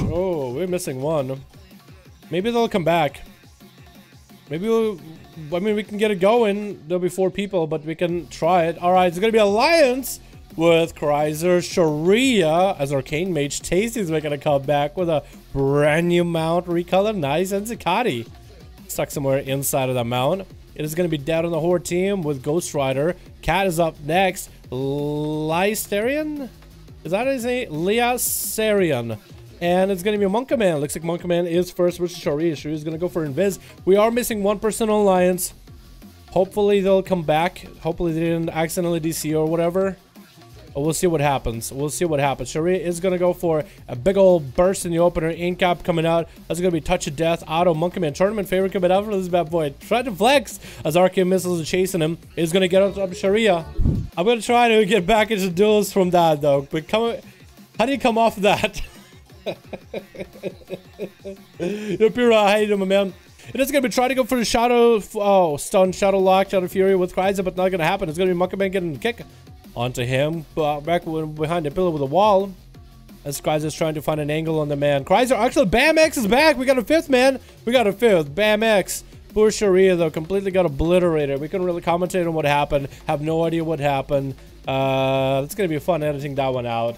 Oh, we're missing one. Maybe they'll come back. Maybe we'll... I mean, we can get it going. There'll be 4 people, but we can try it. Alright, it's gonna be Alliance with Chrysler, Sharia as Arcane Mage. Tasty's making a comeback with a brand new mount, recolor. Nice. And Zakati stuck somewhere inside of the mount. It is going to be Dead on the Horde team with Ghost Rider. Cat is up next. Lysterian? Is that his name? Leasarian. And it's going to be Monkaman. Looks like Monkaman is first versus Sharia. Sharia's going to go for Invis. We are missing one person on Alliance. Hopefully they'll come back. Hopefully they didn't accidentally DC or whatever. But we'll see what happens. We'll see what happens. Sharia is going to go for a big old burst in the opener. Incap coming out. That's going to be Touch of Death. Auto Monkaman. Tournament favorite coming out for this bad boy. Trying to flex as Arcane Missiles are chasing him. He's going to get on top of Sharia. I'm going to try to get back into duels from that though. But how do you come off of that? You're pure hate him, man. It is going to be trying to go for the Shadow... Oh, Stun, Shadow Lock, Shadow Fury with Chrysler, but not going to happen. It's going to be Monkaman getting a kick onto him. Back behind the pillar with a wall. As Chrysler's trying to find an angle on the man. Chrysler, actually, Bam X is back. We got a 5th, man. We got a 5th. Bam X. Poor Sharia, though, completely got obliterated. We couldn't really commentate on what happened. Have no idea what happened. It's going to be fun editing that one out.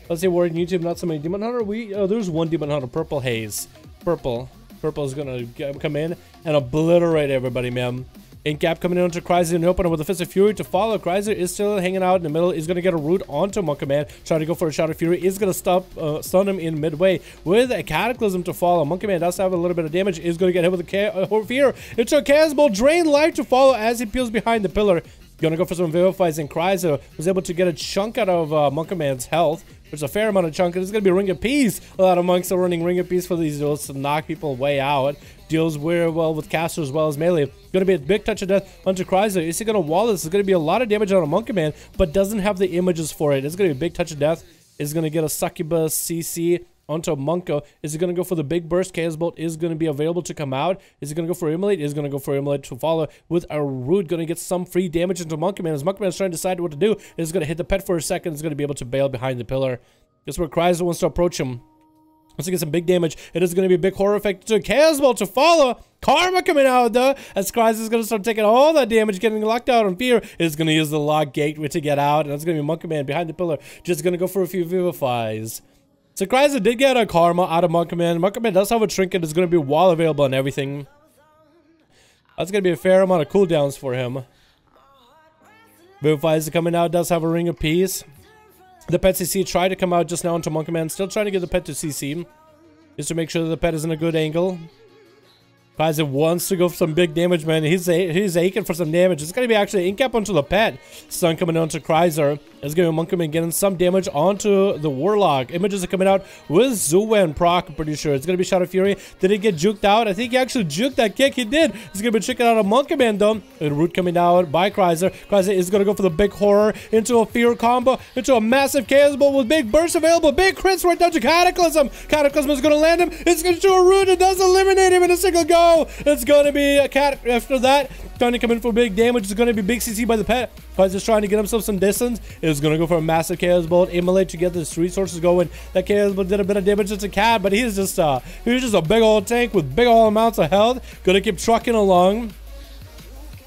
Let's see, we're on YouTube, not so many Demon Hunter. There's one Demon Hunter, Purple Haze. Purple is gonna come in and obliterate everybody, man. Incap coming in onto Chrysler in the opener with a Fist of Fury to follow. Chrysler is still hanging out in the middle. He's gonna get a root onto Monkaman. Trying to go for a Shadow Fury. Is gonna stun him in midway with a Cataclysm to follow. Monkaman does have a little bit of damage. Is gonna get hit with a Fear. It's a Chaos Bolt. Drain life to follow as he peels behind the pillar. Gonna go for some Vivifies, and Chrysler was able to get a chunk out of Monkaman's health. There's a fair amount of chunk. It's going to be Ring of Peace. A lot of monks are running Ring of Peace for these duels to knock people way out. Deals very well with caster as well as melee. Going to be a big Touch of Death onto Chrysler. Is he going to wall this? It's going to be a lot of damage on a Monkaman, but doesn't have the images for it. It's going to be a big Touch of Death. Is going to get a Succubus CC onto Monko. Is he going to go for the big burst? Chaos Bolt is going to be available to come out. Is he going to go for Immolate? Is going to go for Immolate to follow with a Root. Going to get some free damage into Monkaman. As Monkaman is trying to decide what to do, is going to hit the pet for a second. Is going to be able to bail behind the pillar. That's where Chrysler wants to approach him. Wants to get some big damage. It is going to be a big horror effect to Chaos Bolt to follow. Karma coming out though, as Chrysler is going to start taking all that damage, getting locked out on Fear. Is going to use the lock gateway to get out, and that's going to be Monkaman behind the pillar. Just going to go for a few Vivifies. So Chrysler did get a Karma out of Monkaman. Monkaman does have a Trinket. There's going to be a wall available and everything. That's going to be a fair amount of cooldowns for him. Vivifies coming out. Does have a Ring of Peace. The pet CC tried to come out just now into Monkaman. Still trying to get the pet to CC. Just to make sure that the pet is in a good angle. Chrysler wants to go for some big damage, man. He's aching for some damage. It's going to be actually Incap onto the pet. Stun coming onto Chrysler. It's going to be Monkaman getting some damage onto the Warlock. Images are coming out with Zuwen proc, I'm pretty sure. It's going to be Shadow Fury. Did he get juked out? I think he actually juked that kick. He did. He's going to be checking out a Monkaman, though. And Root coming out by Chrysler. Chrysler is going to go for the big horror into a Fear combo, into a massive Chaos Bolt with big bursts available. Big crits right down to Cataclysm. Cataclysm is going to land him. It's going to do a Root. It does eliminate him in a single go. It's going to be a cat after that. Trying to come in for big damage. It's going to be big CC by the pet. Chrysler's trying to get himself some distance. It's going to go for a massive Chaos Bolt. Immolate to get his resources going. That Chaos Bolt did a bit of damage to Cat, but he's just a big old tank with big old amounts of health. Going to keep trucking along.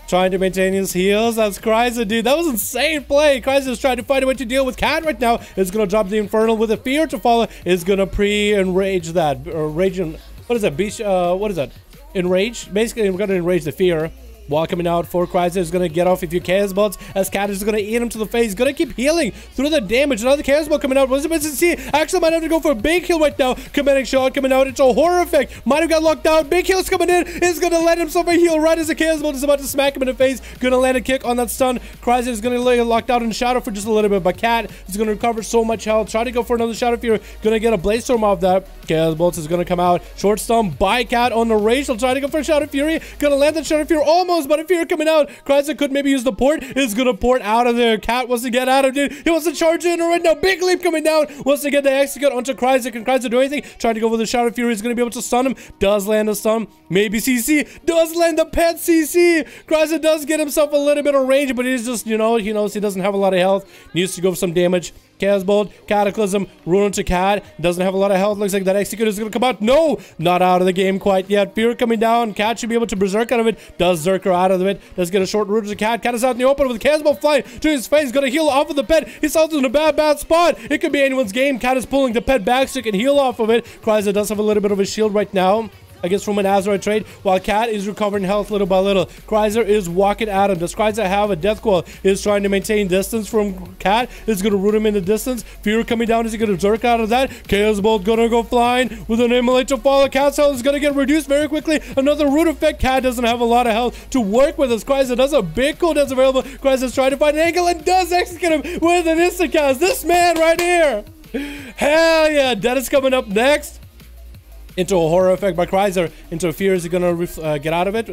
Trying to maintain his heals. That's Chrysler, dude. That was insane play. Chrysler's trying to find a way to deal with Cat right now. It's going to drop the Infernal with a Fear to follow. It's going to pre-enrage that. Or raging. What is that? Beast, what is that? Enrage? Basically, we're going to enrage the Fear. Wall coming out for Chrysler is going to get off a few Chaos Bolts as Cat is going to eat him to the face. He's going to keep healing through the damage. Another Chaos Bolt coming out. What is it to see? Actually, might have to go for a big heal right now. Kinetic Shot coming out. It's a horror effect. Might have got locked out. Big heal's coming in. Is going to let himself a heal right as the Chaos Bolt is about to smack him in the face. Going to land a kick on that stun. Chrysler is going to lay locked out in Shadow for just a little bit. But Cat is going to recover so much health. Try to go for another Shadow Fury. Going to get a Blaze Storm off that. Chaos Bolts is going to come out. Short stun by Cat on the Rage. He'll try to go for a Shadow Fury. Going to land that Shadow Fury. Almost knows? But if you're coming out, Kryza could maybe use the port. Is gonna port out of there. Cat wants to get out of it. He wants to charge in right now. Big leap coming down. Wants to get the execute onto Kryza. Can Kryza do anything? Trying to go with the Shadow Fury. Is gonna be able to stun him. Does land a stun. Maybe CC. Does land the pet CC. Kryza does get himself a little bit of range, but he's just, you know, he knows he doesn't have a lot of health. Needs to go for some damage. Chaos Bolt, Cataclysm, Rune to Cat. Doesn't have a lot of health. Looks like that Execute is going to come out. No! Not out of the game quite yet. Fear coming down. Cat should be able to Berserk out of it. Does Zerker out of it. Does get a short Rune to Cat. Cat is out in the open with Chaos Bolt flying to his face. Going to heal off of the pet. He's out in a bad spot. It could be anyone's game. Cat is pulling the pet back so he can heal off of it. Kryza does have a little bit of a shield right now against from an Azeroth trade, while Cat is recovering health little by little. Kryza is walking at him. Does Kryza have a death coil? Is trying to maintain distance from Cat. Is going to root him in the distance. Fear coming down. Is he going to jerk out of that? Chaos Bolt going to go flying with an Immolate to follow. Cat's health is going to get reduced very quickly. Another root effect. Cat doesn't have a lot of health to work with as Kryza does a big cooldown available. Kryza's trying to find an angle and does execute him with an instant cast. This man right here. Hell yeah. Dead is coming up next. Into a horror effect by Kryza. Into Fear. Is he gonna get out of it?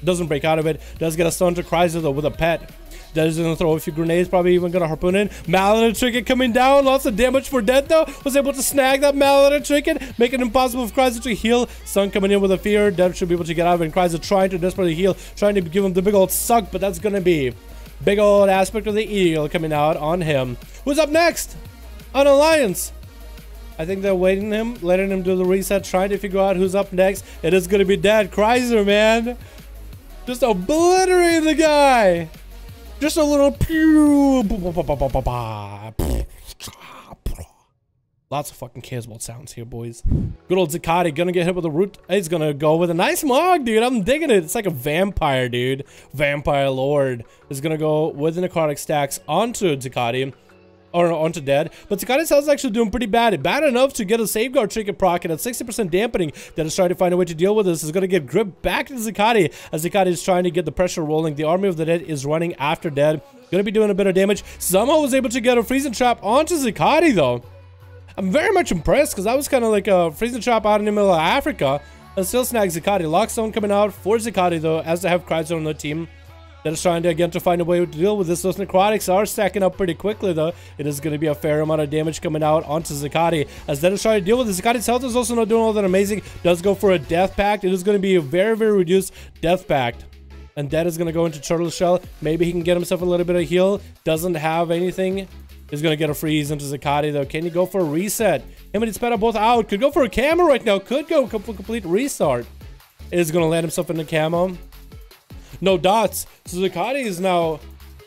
Doesn't break out of it. Does get a stun to Kryza though with a pet. Dead is gonna throw a few grenades. Probably even gonna harpoon in. Mallet Trinket coming down. Lots of damage for Dead though. Was able to snag that Mallet Trinket. Make it impossible for Kryza to heal. Stun coming in with a Fear. Dead should be able to get out of it. And Kryza trying to desperately heal. Trying to give him the big old suck. But that's gonna be big old aspect of the eel coming out on him. Who's up next? On Alliance. I think they're waiting him, letting him do the reset, trying to figure out who's up next. It is going to be Dead. Kryza, man. Just obliterating the guy. Just a little pew. Lots of fucking Chaos Bolt sounds here, boys. Good old Zakati gonna get hit with a root. He's gonna go with a nice Mog, dude. I'm digging it. It's like a vampire, dude. Vampire Lord is gonna go with the necrotic stacks onto Zakati. Or onto Dead, but Zakati's health is actually doing pretty bad. Bad enough to get a Safeguard Trinket proc at 60% dampening. That is trying to find a way to deal with this. Is going to get gripped back to Zakati as Zakati is trying to get the pressure rolling. The Army of the Dead is running after Dead. Going to be doing a bit of damage. Somehow was able to get a freezing trap onto Zakati though. I'm very much impressed because that was kind of like a freezing trap out in the middle of Africa. And still snags Zakati. Lockstone coming out for Zakati though, as they have Kryza on the team. That is trying to, again, to find a way to deal with this. Those necrotics are stacking up pretty quickly, though. It is going to be a fair amount of damage coming out onto Zakati. As that is trying to deal with this. Zakati's health is also not doing all that amazing. Does go for a Death Pact. It is going to be a very, very reduced Death Pact. And Dead is going to go into Turtle Shell. Maybe he can get himself a little bit of heal. Doesn't have anything. He's going to get a freeze into Zakati, though. Can he go for a reset? Him and his pet are both out. Could go for a camo right now. Could go for a complete restart. Is going to land himself in the camo. No dots. So Zakati is now...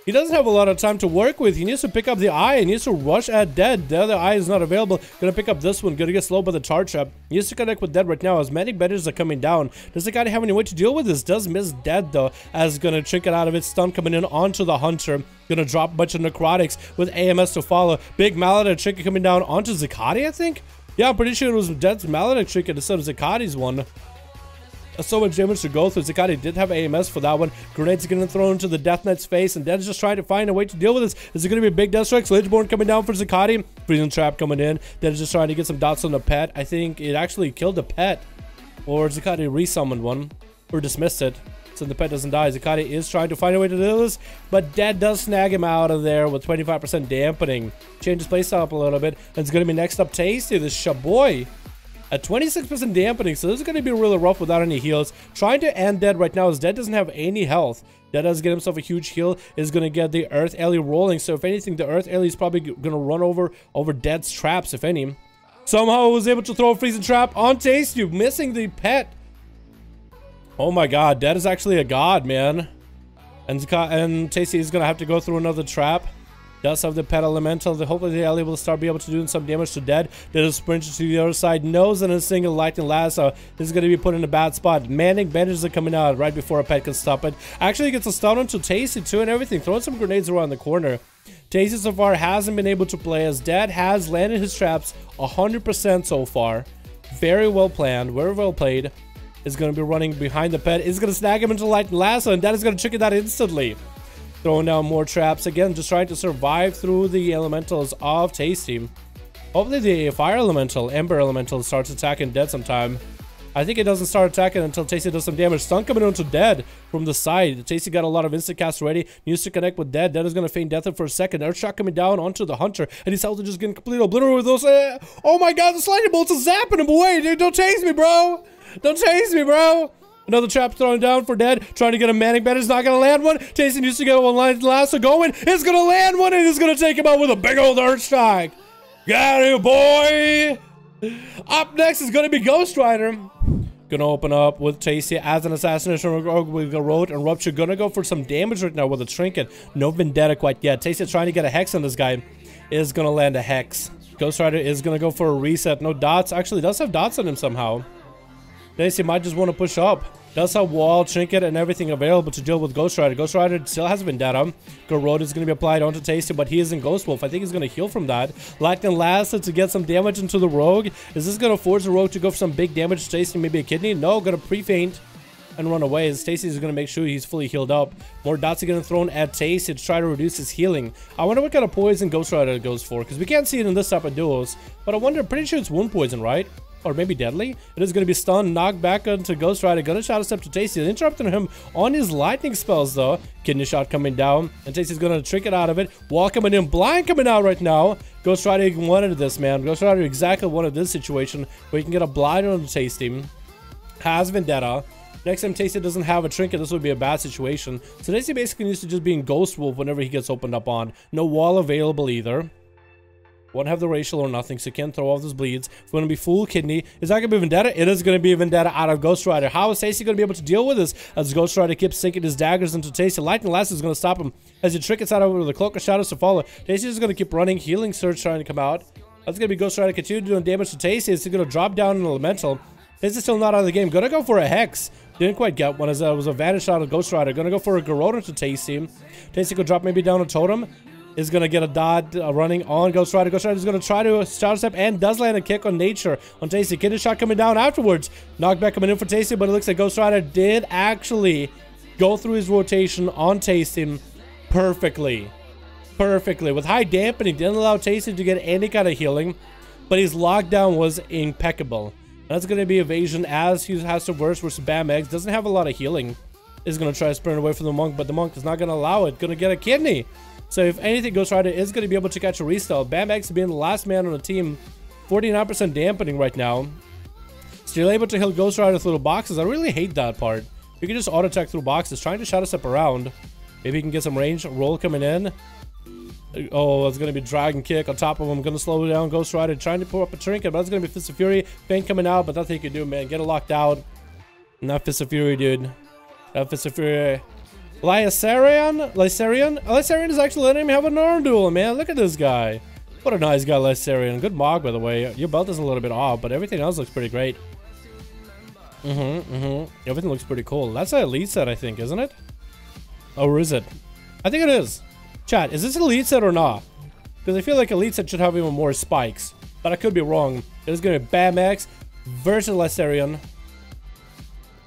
He doesn't have a lot of time to work with. He needs to pick up the eye. He needs to rush at Dead. The other eye is not available. Gonna pick up this one. Gonna get slowed by the charge trap. He needs to connect with Dead right now as many benders are coming down. Does Zakati have any way to deal with this? Does miss Dead though, as gonna trinket out of it. Stun coming in onto the Hunter. Gonna drop a bunch of necrotics with AMS to follow. Big Mallet trinket coming down onto Zakati, I think? Yeah, I'm pretty sure it was Dead's Mallet trinket instead of Zakati's one. So much damage to go through. Zakati did have AMS for that one. Grenades are getting thrown into the Death Knight's face, and Dead is just trying to find a way to deal with this. Is it going to be a big Death Strike? Lidgeborn coming down for Zakati. Freezing Trap coming in. Dead is just trying to get some dots on the pet. I think it actually killed the pet. Or Zakati resummoned one. Or dismissed it. So the pet doesn't die. Zakati is trying to find a way to do this, but Dead does snag him out of there with 25% dampening. Changes playstyle up a little bit. And it's going to be next up Tasty, this Shaboy. At 26% dampening, so this is going to be really rough without any heals. Trying to end Dead right now as Dead doesn't have any health. Dead does get himself a huge heal. Is going to get the Earth Alley rolling. So if anything, the Earth Alley is probably going to run over Dead's traps, if any. Somehow was able to throw a freezing trap on Tasty, missing the pet. Oh my god, Dead is actually a god, man. And Tasty is going to have to go through another trap. Does have the pet elemental. Hopefully the alley will start be able to do some damage to Dead. Dead is sprinting to the other side. Nose and a single lightning lasso. This is going to be put in a bad spot. Manic bandages are coming out right before a pet can stop it. Actually gets a stun onto Tasty too and everything. Throwing some grenades around the corner. Tasty so far hasn't been able to play as Dead has landed his traps 100% so far. Very well planned. Very well played. Is going to be running behind the pet. Is going to snag him into lightning lasso and Dead is going to chicken that instantly. Throwing down more traps. Again, just trying to survive through the elementals of Tasty. Hopefully the fire elemental, ember elemental, starts attacking Dead sometime. I think it doesn't start attacking until Tasty does some damage. Stun coming onto Dead from the side. Tasty got a lot of instant casts ready. Needs to connect with Dead. Dead is going to feign death for a second. Earthshock coming down onto the Hunter. And he's to just getting completely obliterated with those. Oh my god, the sliding bolts are zapping him away, dude. Don't chase me, bro. Don't chase me, bro. Another trap thrown down for Dead. Trying to get a manning bet. He's not going to land one. Tasty needs to get one lasso going. It's going to land one and it's going to take him out with a big old Earthshock. Got him, boy. Up next is going to be Ghost Rider. Gonna open up with Tasty as an Assassination with Garrote and Rupture. Gonna go for some damage right now with a Trinket. No Vendetta quite yet. Tasty trying to get a Hex on this guy. Is gonna land a Hex. Ghost Rider is gonna go for a reset. No dots. Actually, does have dots on him somehow. Tasty might just want to push up. Does have wall, Trinket, and everything available to deal with Ghost Rider. Ghost Rider still has Vendetta. Garrote is going to be applied onto Tasty, but he isn't Ghost Wolf. I think he's going to heal from that. Lightning Lasted to get some damage into the Rogue. Is this going to force the Rogue to go for some big damage to Tasty? Maybe a kidney? No, going to pre-faint and run away. Tasty is going to make sure he's fully healed up. More dots are going to thrown at Tasty to try to reduce his healing. I wonder what kind of poison Ghost Rider goes for, because we can't see it in this type of duels. But I wonder, pretty sure it's wound poison, right? Or maybe deadly. It is going to be stunned, knocked back onto Ghost Rider. Gonna shadow step to Tasty, interrupting him on his lightning spells though. Kidney shot coming down, and Tasty's gonna trick it out of it. Wall coming in, blind coming out right now. Ghost Rider wanted this, man. Ghost Rider exactly wanted this situation where you can get a blind on the Tasty. Has Vendetta. Next time Tasty doesn't have a Trinket, this would be a bad situation. So Tasty basically needs to just be in Ghost Wolf whenever he gets opened up on. No wall available either. Won't have the racial or nothing, so can't throw off those bleeds. It's going to be full kidney. Is that going to be Vendetta? It is going to be a Vendetta out of Ghost Rider. How is Tasty going to be able to deal with this as Ghost Rider keeps sinking his daggers into Tasty? Lightning Last is going to stop him as he trickets out over the Cloak of Shadows to follow. Tasty is going to keep running. Healing Surge trying to come out. That's going to be Ghost Rider continue doing damage to Tasty. It's going to drop down in Elemental. Tasty's still not out of the game. Going to go for a Hex. Didn't quite get one as it was a vanish out of Ghost Rider. Going to go for a Garrote to Tasty. Tasty could drop maybe down a Totem. Is going to get a dot running on Ghost Rider. Ghost Rider is going to try to shadow step and does land a kick on Nature on Tasty. Kidney shot coming down afterwards. Knockback coming in for Tasty, but it looks like Ghost Rider did actually go through his rotation on Tasty perfectly. Perfectly. With high dampening, didn't allow Tasty to get any kind of healing, but his lockdown was impeccable. That's going to be evasion as he has to versus Bam Eggs. Doesn't have a lot of healing. Is going to try to sprint away from the Monk, but the Monk is not going to allow it. Going to get a kidney. So if anything, Ghost Rider is going to be able to catch a restyle. Bam X being the last man on the team. 49% dampening right now. Still able to heal Ghost Rider through the boxes. I really hate that part. You can just auto attack through boxes. Trying to shadow step around. Maybe he can get some range. Roll coming in. Oh, it's going to be Dragon Kick on top of him. Going to slow down Ghost Rider. Trying to pull up a Trinket, but that's going to be Fist of Fury. Feint coming out, but nothing you can do, man. Get it locked out. Not Fist of Fury, dude. Not Fist of Fury. Lysarian is actually letting him have an arm duel, man. Look at this guy. What a nice guy, Lysarian. Good mog, by the way. Your belt is a little bit off, but everything else looks pretty great. Everything looks pretty cool. That's an elite set, I think, isn't it? Or is it? I think it is. Chat, is this an elite set or not? Because I feel like elite set should have even more spikes. But I could be wrong. It is going to be Bam X versus Lysarian.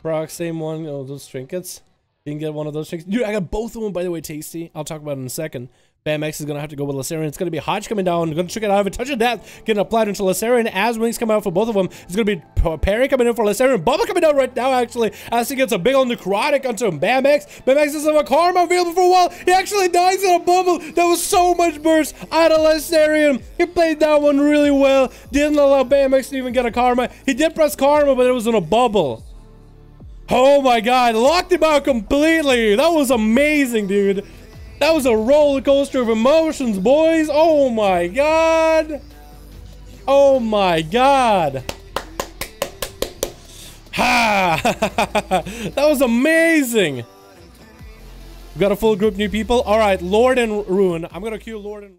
Brock, same one. Oh, those trinkets. Didn't get one of those things. Dude, I got both of them, by the way, Tasty. I'll talk about it in a second. Bam X is going to have to go with Lysarian. It's going to be Hodge coming down. Going to trick it out of it. Touch of Death. Getting applied into Lysarian as wings come out for both of them. It's going to be Perry coming in for Lysarian. Bubba coming down right now, actually. As he gets a big old necrotic onto him. Bam X. Bam X doesn't have a karma available for a while. He actually dies in a bubble. That was so much burst out of Lysarian. He played that one really well. Didn't allow Bam X to even get a karma. He did press karma, but it was in a bubble. Oh my god, locked him out completely. That was amazing, dude. That was a roller coaster of emotions, boys. Oh my god. Oh my god. Ha! That was amazing. We got a full group new people. All right, Lord and Ruin. I'm gonna queue Lord and